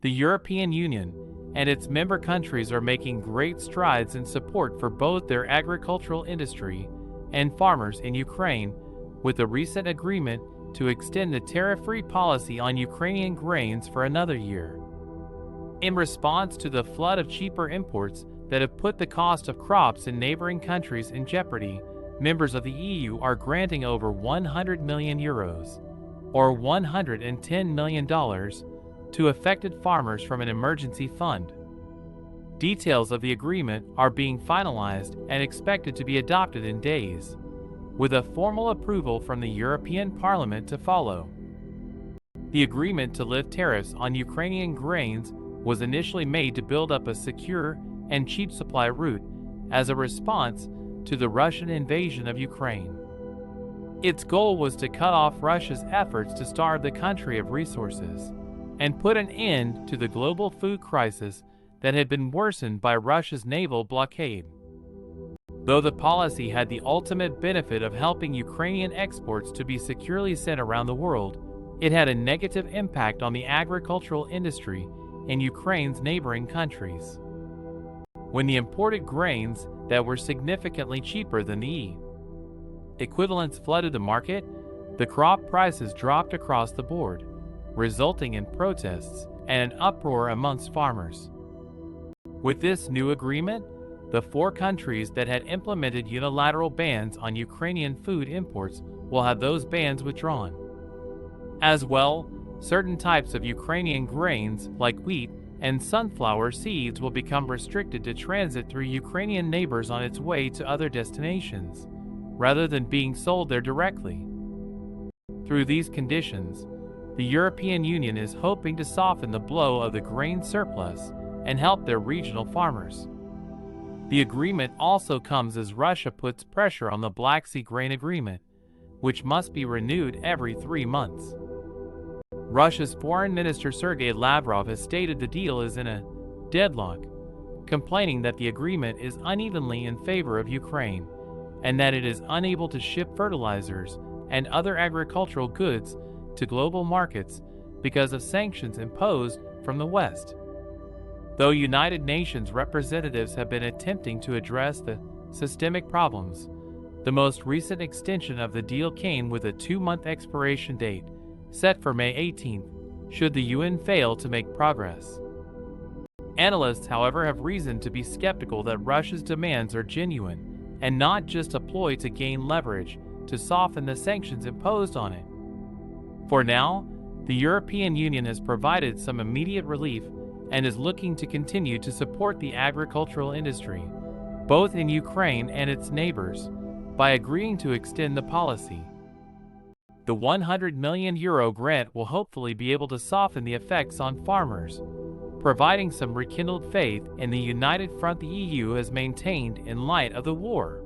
The European Union and its member countries are making great strides in support for both their agricultural industry and farmers in Ukraine, with a recent agreement to extend the tariff-free policy on Ukrainian grains for another year. In response to the flood of cheaper imports that have put the cost of crops in neighboring countries in jeopardy, members of the EU are granting over €100 million, or $110 million, to affected farmers from an emergency fund. Details of the agreement are being finalized and expected to be adopted in days, with a formal approval from the European Parliament to follow. The agreement to lift tariffs on Ukrainian grains was initially made to build up a secure and cheap supply route as a response to the Russian invasion of Ukraine. Its goal was to cut off Russia's efforts to starve the country of resources and put an end to the global food crisis that had been worsened by Russia's naval blockade. Though the policy had the ultimate benefit of helping Ukrainian exports to be securely sent around the world, it had a negative impact on the agricultural industry in Ukraine's neighboring countries. When the imported grains that were significantly cheaper than the equivalents flooded the market, the crop prices dropped across the board, resulting in protests and an uproar amongst farmers. With this new agreement, the 4 countries that had implemented unilateral bans on Ukrainian food imports will have those bans withdrawn. As well, certain types of Ukrainian grains like wheat and sunflower seeds will become restricted to transit through Ukrainian neighbors on its way to other destinations, rather than being sold there directly. Through these conditions, the European Union is hoping to soften the blow of the grain surplus and help their regional farmers. The agreement also comes as Russia puts pressure on the Black Sea Grain Agreement, which must be renewed every 3 months. Russia's Foreign Minister Sergei Lavrov has stated the deal is in a deadlock, complaining that the agreement is unevenly in favor of Ukraine and that it is unable to ship fertilizers and other agricultural goods to global markets because of sanctions imposed from the West. Though United Nations representatives have been attempting to address the systemic problems, the most recent extension of the deal came with a 2-month expiration date set for May 18th, should the UN fail to make progress. Analysts, however, have reason to be skeptical that Russia's demands are genuine and not just a ploy to gain leverage to soften the sanctions imposed on it. For now, the European Union has provided some immediate relief and is looking to continue to support the agricultural industry, both in Ukraine and its neighbors, by agreeing to extend the policy. The €100 million grant will hopefully be able to soften the effects on farmers, providing some rekindled faith in the united front the EU has maintained in light of the war.